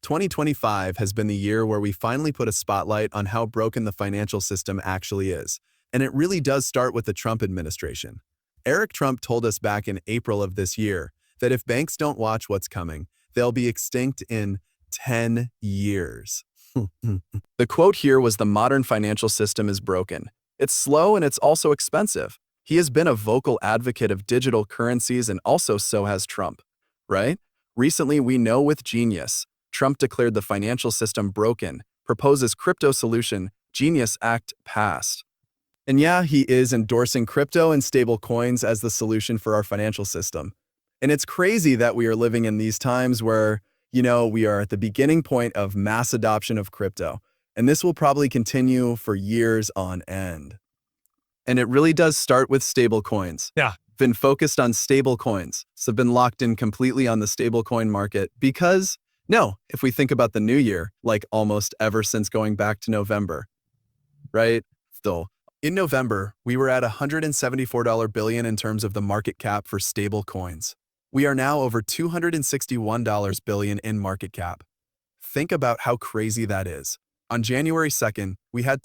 2025 has been the year where we finally put a spotlight on how broken the financial system actually is. And it really does start with the Trump administration. Eric Trump told us back in April of this year that if banks don't watch what's coming, they'll be extinct in 10 years. The quote here was, "The modern financial system is broken. It's slow and it's also expensive." He has been a vocal advocate of digital currencies, and also so has Trump, right? Recently, we know with Genius, Trump declared the financial system broken, proposes crypto solution, Genius Act passed. And yeah, he is endorsing crypto and stable coins as the solution for our financial system. And it's crazy that we are living in these times where, we are at the beginning point of mass adoption of crypto. And this will probably continue for years on end. And it really does start with stable coins. Yeah. Been focused on stable coins. So been locked in completely on the stable coin market because, if we think about the new year, like almost ever since going back to November, right? Still, in November, we were at $174 billion in terms of the market cap for stable coins. We are now over $261 billion in market cap. Think about how crazy that is. On January 2nd, we had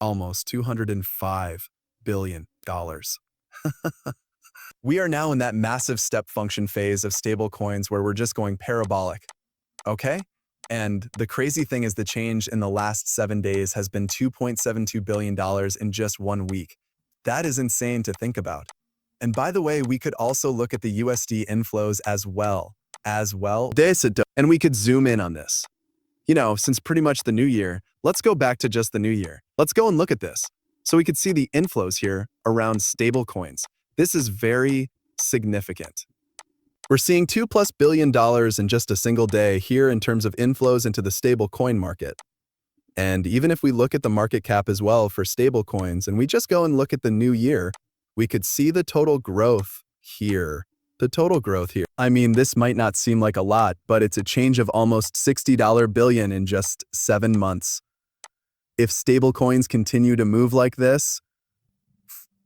almost $205 billion. We are now in that massive step function phase of stable coins where we're just going parabolic. Okay? And the crazy thing is the change in the last 7 days has been $2.72 billion in just 1 week. That is insane to think about. And by the way, we could also look at the USD inflows as well. And we could zoom in on this. Since pretty much the new year, let's go back to just the new year. Let's go and look at this. So we could see the inflows here around stable coins. This is very significant. We're seeing $2+ billion in just a single day here in terms of inflows into the stable coin market. And even if we look at the market cap as well for stable coins, and we just go and look at the new year, we could see the total growth here. I mean, this might not seem like a lot, but it's a change of almost $60 billion in just 7 months. If stablecoins continue to move like this,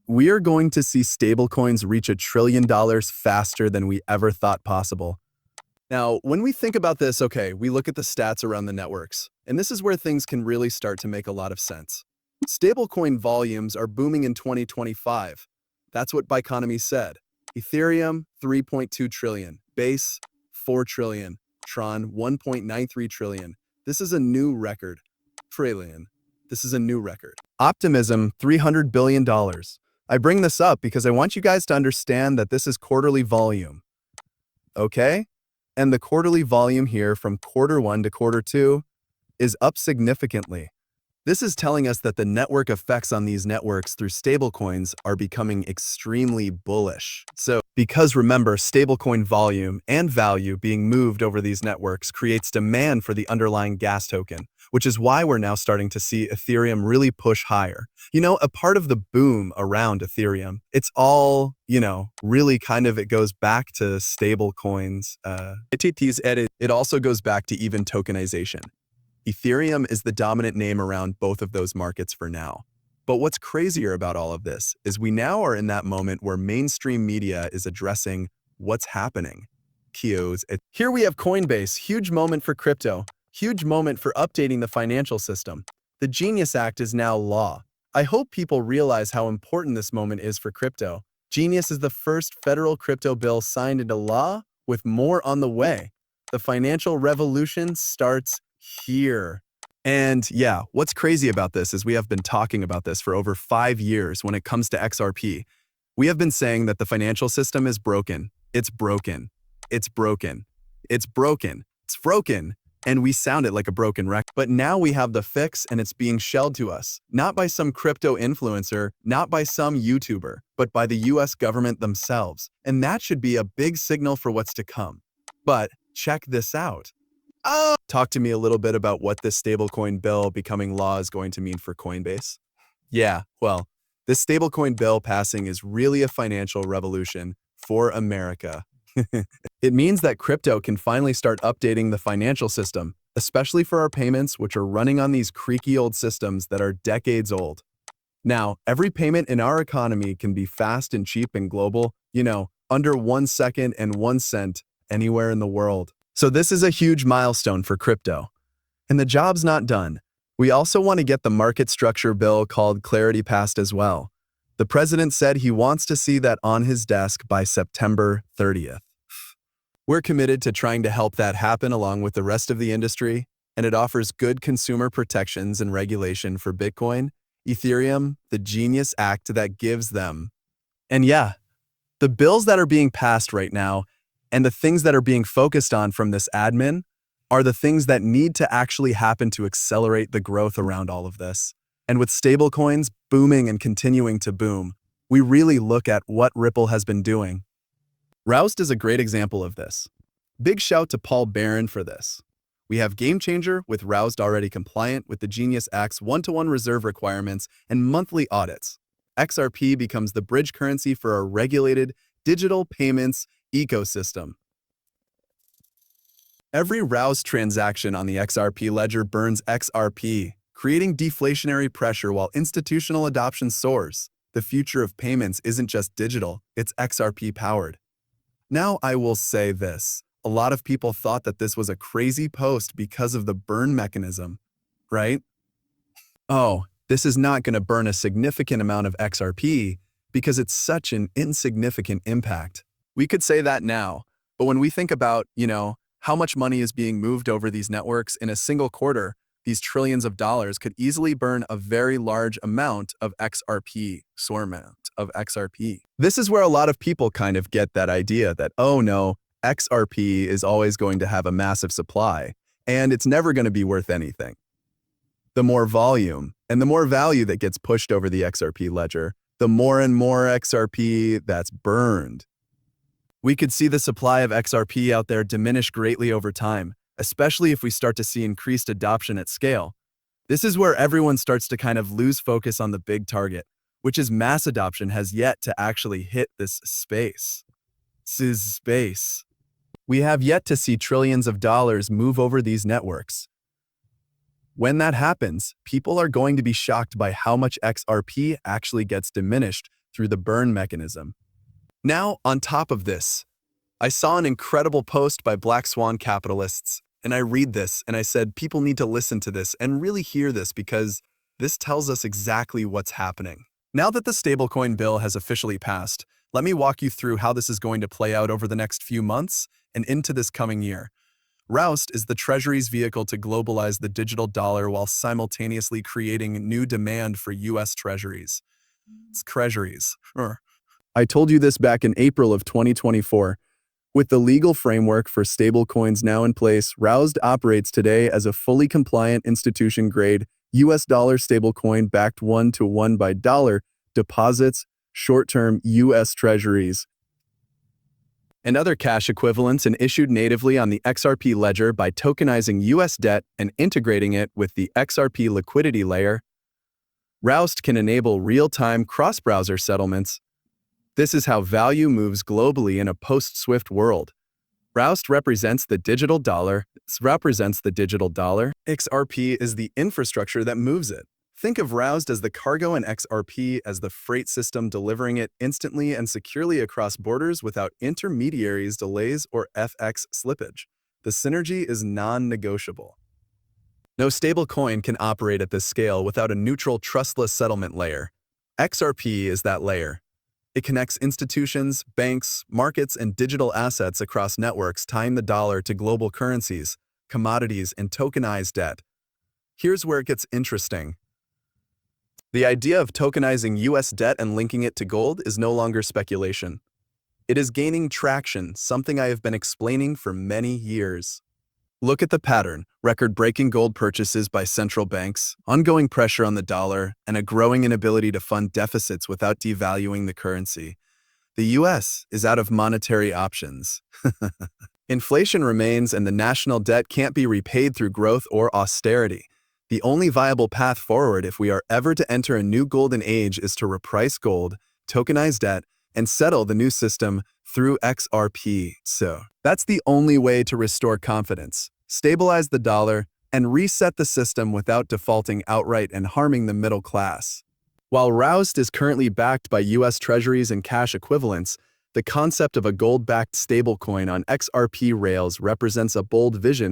we are going to see stablecoins reach $1 trillion faster than we ever thought possible. Now, when we think about this, we look at the stats around the networks, and this is where things can really start to make a lot of sense. Stablecoin volumes are booming in 2025. That's what Biconomy said. Ethereum, 3.2 trillion. Base, 4 trillion. Tron, 1.93 trillion. This is a new record. Optimism, $300 billion. I bring this up because I want you guys to understand that this is quarterly volume. Okay? And the quarterly volume here from Q1 to Q2 is up significantly. This is telling us that the network effects on these networks through stablecoins are becoming extremely bullish. So, because remember, stablecoin volume and value being moved over these networks creates demand for the underlying gas token, which is why we're now starting to see Ethereum really push higher. A part of the boom around Ethereum, it's all, really it goes back to stablecoins. It also goes back to even tokenization. Ethereum is the dominant name around both of those markets for now. But what's crazier about all of this is we now are in that moment where mainstream media is addressing what's happening. Here we have Coinbase, huge moment for crypto, huge moment for updating the financial system. The Genius Act is now law. I hope people realize how important this moment is for crypto. Genius is the first federal crypto bill signed into law, with more on the way. The financial revolution starts here. And yeah, what's crazy about this is we have been talking about this for over 5 years when it comes to XRP. We have been saying that the financial system is broken. It's broken. It's broken. It's broken. It's broken. And we sound it like a broken record. But now we have the fix and it's being shelled to us. Not by some crypto influencer, not by some YouTuber, but by the US government themselves. And that should be a big signal for what's to come. But check this out. Talk to me a little bit about what this stablecoin bill becoming law is going to mean for Coinbase. Yeah, well, this stablecoin bill passing is really a financial revolution for America. It means that crypto can finally start updating the financial system, especially for our payments, which are running on these creaky old systems that are decades old. Now, every payment in our economy can be fast and cheap and global, under 1 second and 1 cent anywhere in the world. So this is a huge milestone for crypto. And the job's not done. We also want to get the market structure bill called Clarity passed as well. The president said he wants to see that on his desk by September 30th. We're committed to trying to help that happen along with the rest of the industry, and it offers good consumer protections and regulation for Bitcoin, Ethereum, the Genius Act that gives them. And yeah, the bills that are being passed right now and the things that are being focused on from this admin are the things that need to actually happen to accelerate the growth around all of this. And with stablecoins booming and continuing to boom, we really look at what Ripple has been doing. RLUSD is a great example of this. Big shout to Paul Barron for this. We have Game Changer with RLUSD already compliant with the Genius Act's one-to-one reserve requirements and monthly audits. XRP becomes the bridge currency for a regulated digital payments ecosystem. Every RLUSD transaction on the XRP ledger burns XRP, creating deflationary pressure while institutional adoption soars. The future of payments isn't just digital, it's XRP powered. Now I will say this. A lot of people thought that this was a crazy post because of the burn mechanism, right? Oh, this is not going to burn a significant amount of XRP because it's such an insignificant impact. We could say that now, but when we think about, how much money is being moved over these networks in a single quarter, these trillions of dollars could easily burn a very large amount of XRP, This is where a lot of people kind of get that idea that, oh no, XRP is always going to have a massive supply, and it's never going to be worth anything. The more volume and the more value that gets pushed over the XRP ledger, the more and more XRP that's burned. We could see the supply of XRP out there diminish greatly over time, especially if we start to see increased adoption at scale. This is where everyone starts to kind of lose focus on the big target, which is mass adoption has yet to actually hit this space. We have yet to see trillions of dollars move over these networks. When that happens, people are going to be shocked by how much XRP actually gets diminished through the burn mechanism. Now, on top of this, I saw an incredible post by Black Swan capitalists, and I read this and I said, people need to listen to this and really hear this because this tells us exactly what's happening. Now that the stablecoin bill has officially passed, let me walk you through how this is going to play out over the next few months and into this coming year. RLUSD is the Treasury's vehicle to globalize the digital dollar while simultaneously creating new demand for U.S. Treasuries. It's treasuries. I told you this back in April of 2024. With the legal framework for stablecoins now in place, RLUSD operates today as a fully compliant institution-grade U.S. dollar stablecoin backed one-to-one by dollar deposits, short-term U.S. Treasuries, and other cash equivalents and issued natively on the XRP ledger by tokenizing U.S. debt and integrating it with the XRP liquidity layer. RLUSD can enable real-time cross-browser settlements. This is how value moves globally in a post-SWIFT world. RLUSD represents the digital dollar. XRP is the infrastructure that moves it. Think of RLUSD as the cargo and XRP as the freight system delivering it instantly and securely across borders without intermediaries, delays, or FX slippage. The synergy is non-negotiable. No stablecoin can operate at this scale without a neutral, trustless settlement layer. XRP is that layer. It connects institutions, banks, markets, and digital assets across networks, tying the dollar to global currencies, commodities, and tokenized debt. Here's where it gets interesting. The idea of tokenizing U.S. debt and linking it to gold is no longer speculation. It is gaining traction, something I have been explaining for many years. Look at the pattern: record-breaking gold purchases by central banks, ongoing pressure on the dollar, and a growing inability to fund deficits without devaluing the currency. The U.S. is out of monetary options. Inflation remains, and the national debt can't be repaid through growth or austerity. The only viable path forward if we are ever to enter a new golden age is to reprice gold, tokenize debt, and settle the new system through XRP. So that's the only way to restore confidence, stabilize the dollar, and reset the system without defaulting outright and harming the middle class. While RLUSD is currently backed by U.S. Treasuries and cash equivalents, The concept of a gold-backed stablecoin on XRP rails represents a bold vision